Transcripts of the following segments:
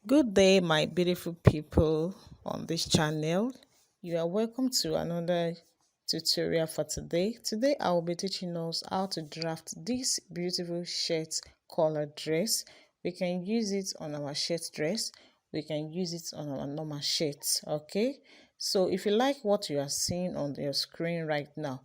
Good day, my beautiful people on this channel. You are welcome to another tutorial for today. Today, I will be teaching us how to draft this beautiful shirt color dress. We can use it on our shirt dress. We can use it on our normal shirts. Okay. So if you like what you are seeing on your screen right now,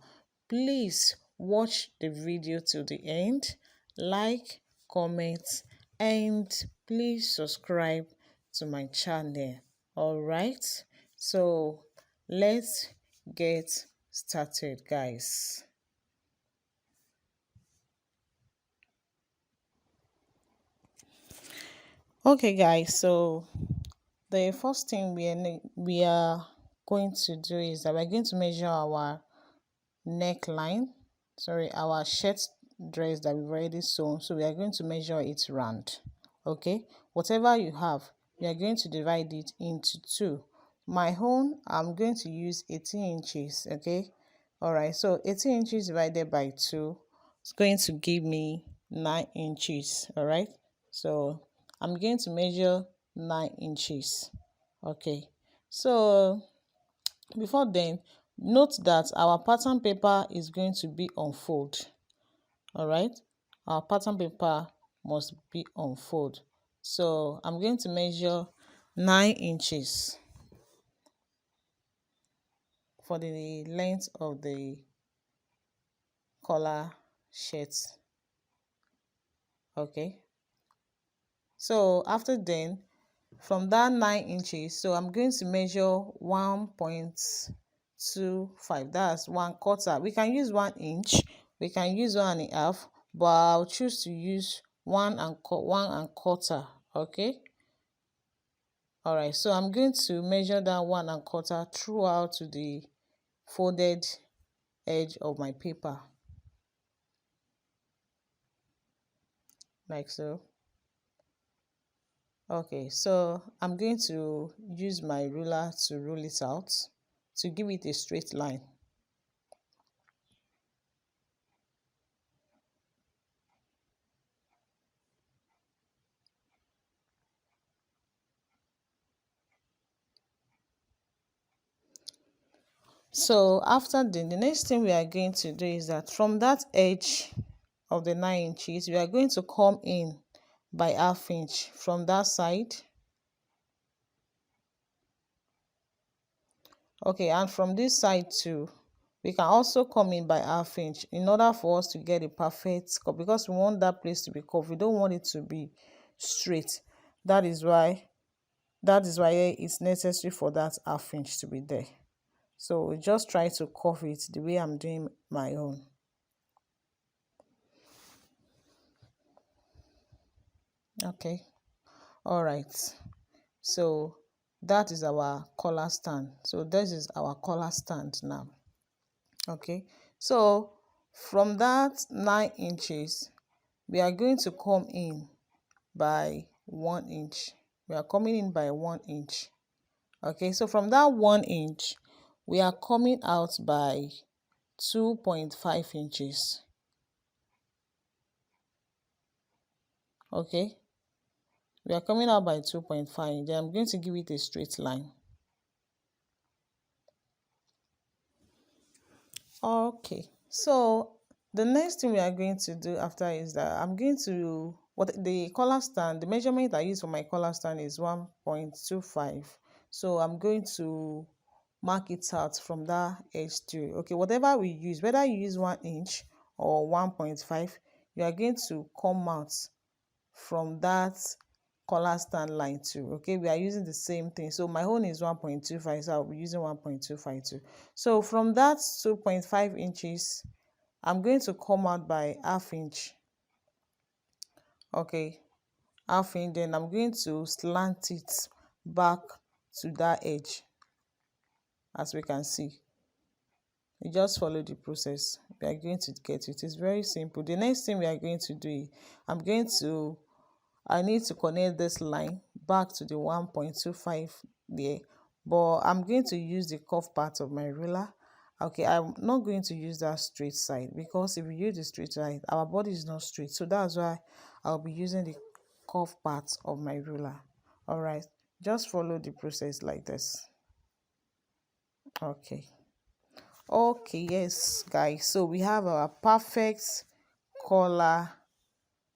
please watch the video till the end. Like, comment, and please subscribe to my channel. All right, so let's get started, guys. Okay, guys, so the first thing we are going to do is that we're going to measure our neckline, sorry, our shirt dress that we've already sewn. So we are going to measure it round. Okay, whatever you have, we are going to divide it into two. My own, I'm going to use 18 inches. Okay, all right, so 18 inches divided by 2 is going to give me 9 inches. All right, so I'm going to measure 9 inches. Okay, so before then, note that our pattern paper is going to be on fold. All right, our pattern paper must be on fold. So I'm going to measure 9 inches for the length of the collar shirt. Okay, so after then, from that 9 inches, so I'm going to measure 1.25. That's 1/4. We can use 1 inch, we can use 1.5, but I'll choose to use 1 1/4. Okay, all right, so I'm going to measure that 1 1/4 throughout to the folded edge of my paper, like so. Okay, so I'm going to use my ruler to rule it out to give it a straight line. So after the next thing we are going to do is that from that edge of the 9 inches, we are going to come in by 1/2 inch from that side. Okay, and from this side too, we can also come in by 1/2 inch in order for us to get a perfect cut, because we want that place to be curved. We don't want it to be straight. That is why it's necessary for that 1/2 inch to be there. So we just try to curve it the way I'm doing my own. Okay, all right, so that is our collar stand. So this is our collar stand now. Okay, so from that 9 inches, we are going to come in by 1 inch. We are coming in by 1 inch. Okay, so from that 1 inch, we are coming out by 2.5 inches. Okay, we are coming out by 2.5. Then I'm going to give it a straight line. Okay, so the next thing we are going to do after is that I'm going to, what the collar stand, the measurement I use for my collar stand is 1.25. So I'm going to mark it out from that edge to, okay, whatever we use, whether you use 1 inch or 1.5, you are going to come out from that collar stand line too. Okay, we are using the same thing. So my own is 1.25, so I'll be using 1.25 too. So from that 2.5 inches, I'm going to come out by 1/2 inch. Okay, 1/2 inch. Then I'm going to slant it back to that edge. As we can see, you just follow the process, we are going to get it. It's very simple. The next thing we are going to do is I need to connect this line back to the 1.25 there, but I'm going to use the curved part of my ruler. Okay, I'm not going to use that straight side, because if we use the straight side, our body is not straight. So that's why I'll be using the curved part of my ruler. All right, just follow the process like this. Okay, yes guys, so we have our perfect collar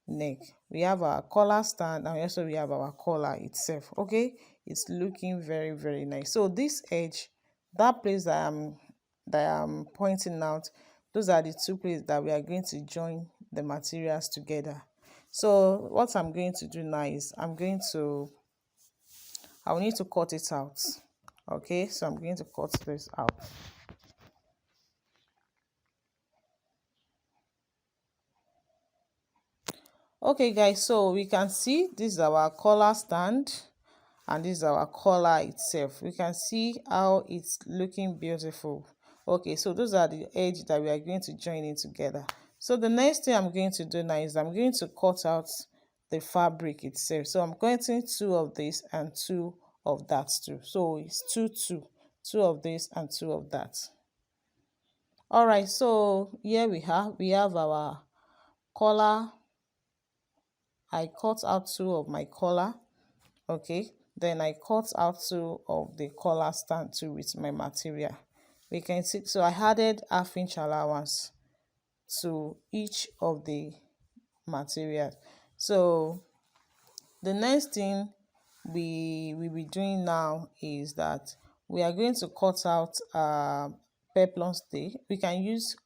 neck. We have our collar stand, and also we have our collar itself. Okay, it's looking very, very nice. So this edge, that place that I'm pointing out, those are the two places that we are going to join the materials together. So what I'm going to do now is I will need to cut it out. Okay, so I'm going to cut this out. Okay guys, so we can see this is our collar stand and this is our collar itself. We can see how it's looking beautiful. Okay, so those are the edge that we are going to join in together. So the next thing I'm going to do now is I'm going to cut out the fabric itself. So I'm cutting two of this and two of that too. So it's two of this and two of that. All right, so here we have our collar. I cut out two of my collar. Okay, then I cut out two of the collar stand too with my material. We can see, so I added half-inch allowance to each of the materials. So the next thing we will be doing now is that we are going to cut out peplum stay. We can use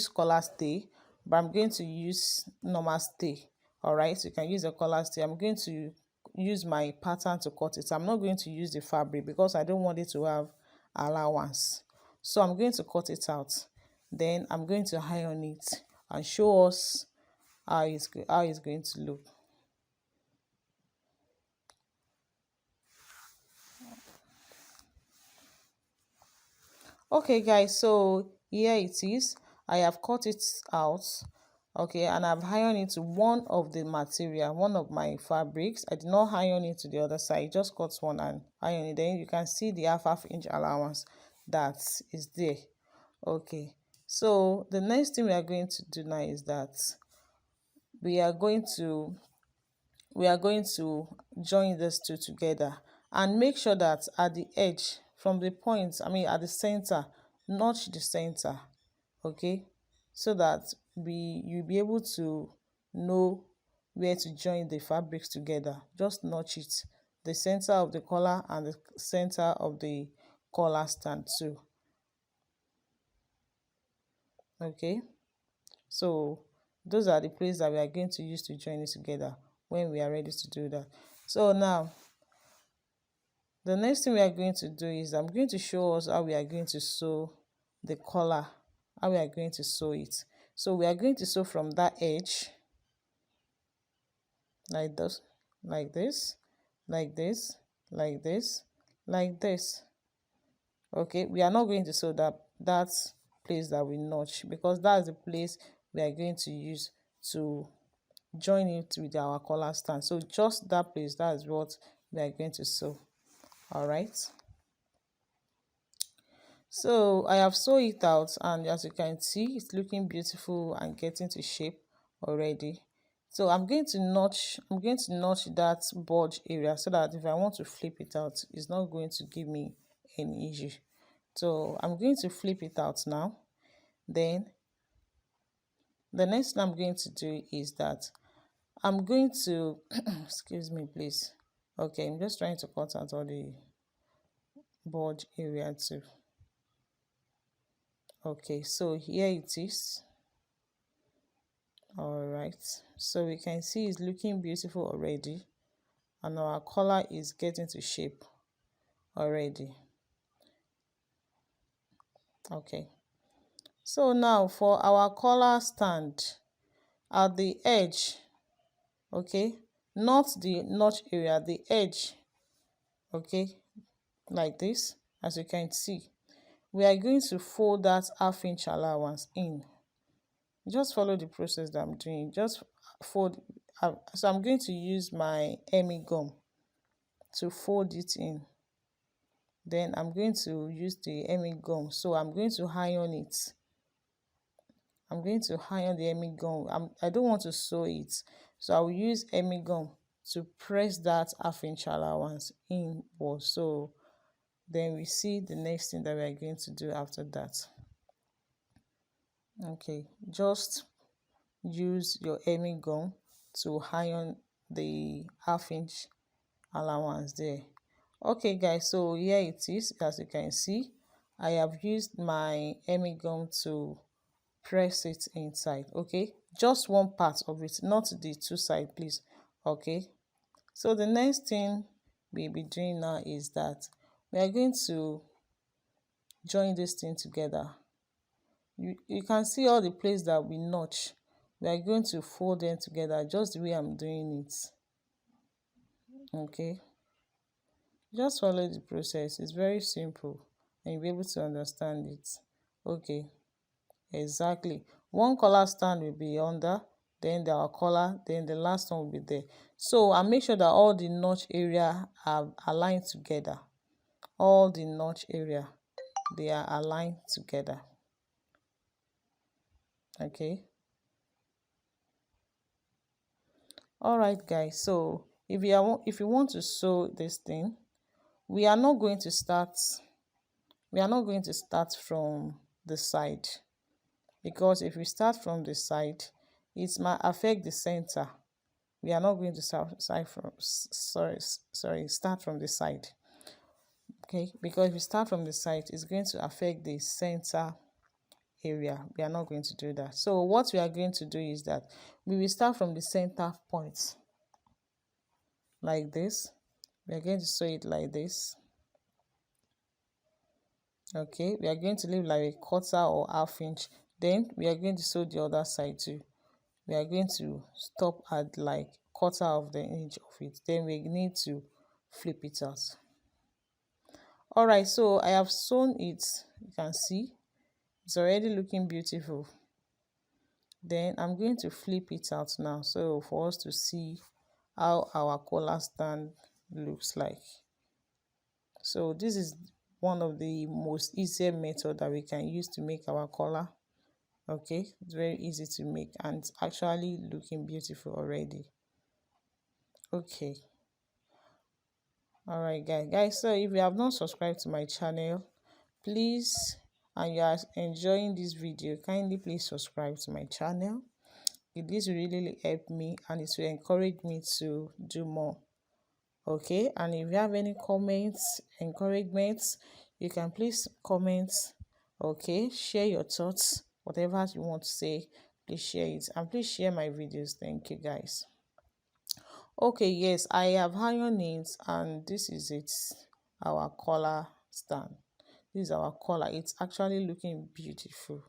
collar stay, but I'm going to use normal stay. All right, so you can use a collar stay. I'm going to use my pattern to cut it. I'm not going to use the fabric because I don't want it to have allowance. So I'm going to cut it out, then I'm going to iron it and show us how it's going to look. Okay guys, so here it is. I have cut it out. Okay, and I've ironed it to one of the material, one of my fabrics. I did not iron it to the other side, just cut one and iron it. Then you can see the half inch allowance that is there. Okay, so the next thing we are going to do now is that we are going to join these two together and make sure that at the edge, from the point, I mean at the center, notch the center. Okay, so that you'll be able to know where to join the fabrics together. Just notch it, the center of the collar and the center of the collar stand too. Okay, so those are the places that we are going to use to join it together when we are ready to do that. So now the next thing we are going to do is I'm going to show us how we are going to sew the collar, how we are going to sew it. So we are going to sew from that edge like this, like this, like this, like this, like this. Okay, we are not going to sew that place that we notch, because that's the place we are going to use to join it with our collar stand. So just that place, that is what we are going to sew. All right, so I have sewed it out, and as you can see, it's looking beautiful and getting to shape already. So I'm going to notch that bulge area so that if I want to flip it out, it's not going to give me any issue. So I'm going to flip it out now. Then the next thing I'm going to do is that I'm going to excuse me please. Okay, I'm just trying to cut out all the bulge area too. Okay, so here it is. All right, so we can see it's looking beautiful already, and our collar is getting to shape already. Okay, so now for our collar stand, at the edge, okay, not the notch area, the edge, okay, like this, as you can see, we are going to fold that half-inch allowance in. Just follow the process that I'm doing. Just fold. So I'm going to use my Emmy gum to fold it in. Then I'm going to use the Emmy gum. So I'm going to iron it. I'm going to iron the Emmy gum. I don't want to sew it, so I will use Emmy gum to press that half-inch allowance inward. So then we see the next thing that we are going to do after that. Okay, just use your hemming gum to iron the half-inch allowance there. Okay guys, so here it is. As you can see, I have used my hemming gum to press it inside. Okay, just one part of it, not the two sides, please. Okay, so the next thing we'll be doing now is that we are going to join this thing together. You can see all the places that we notch. We are going to fold them together just the way I'm doing it. Okay, just follow the process. It's very simple and you'll be able to understand it. Okay, exactly. One collar stand will be under, then our collar, then the last one will be there. So I make sure that all the notch area are aligned together. All the notch area, they are aligned together. Okay, all right guys, so if you want to sew this thing, we are not going to start from the side, because if we start from the side, it might affect the center. We are not going to start from the side. Okay, because if we start from the side, it's going to affect the center area. We are not going to do that. So what we are going to do is that we will start from the center point like this. We are going to sew it like this. Okay, we are going to leave like a quarter or half-inch. Then we are going to sew the other side too. We are going to stop at like quarter of the inch of it. Then we need to flip it out. All right, so I have sewn it. You can see it's already looking beautiful. Then I'm going to flip it out now, so for us to see how our collar stand looks like. So this is one of the most easier method that we can use to make our collar. Okay, it's very easy to make and it's actually looking beautiful already. Okay, all right guys, so if you have not subscribed to my channel, please, and you are enjoying this video, kindly please subscribe to my channel. This will really help me and it will encourage me to do more. Okay, and if you have any comments, encouragements, you can please comment. Okay, share your thoughts, whatever you want to say, please share it, and please share my videos. Thank you guys. Okay, yes, I have ironed it and this is it, our collar stand. This is our collar. It's actually looking beautiful.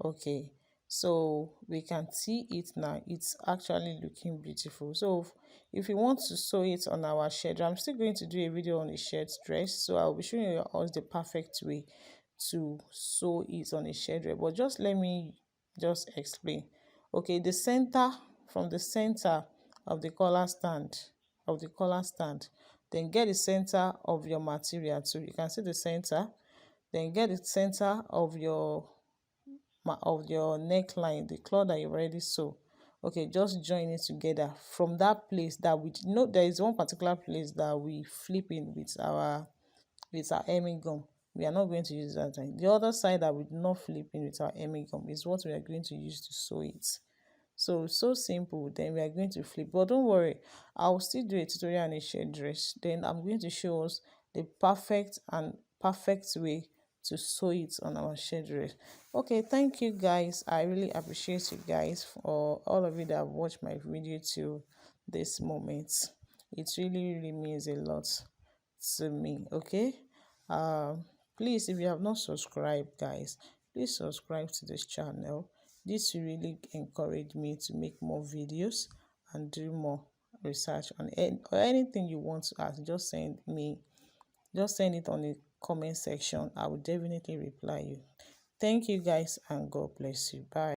Okay, so we can see it now. It's actually looking beautiful. So if you want to sew it on our shirt, I'm still going to do a video on the shirt dress, so I'll be showing you all the perfect way to sew it on a shirt dress. But just let me just explain. Okay, the center, from the center of the collar stand, then get the center of your material too. You can see the center, then get the center of your neckline, the cloth that you already sew. Okay, just join it together from that place that we know. There is one particular place that we flip in with our hemming gum. We are not going to use that time. The other side that we do not flip in with our hemming gum is what we are going to use to sew it. So simple. Then we are going to flip, but don't worry, I'll still do a tutorial on a shirt dress. Then I'm going to show us the perfect way to sew it on our shirt dress. Okay, thank you guys. I really appreciate you guys, for all of you that have watched my video till this moment. It really means a lot to me. Okay, please, if you have not subscribed guys, please subscribe to this channel. This will really encourage me to make more videos and do more research on or anything you want to ask. Just send it on the comment section. I will definitely reply you. Thank you guys and God bless you. Bye.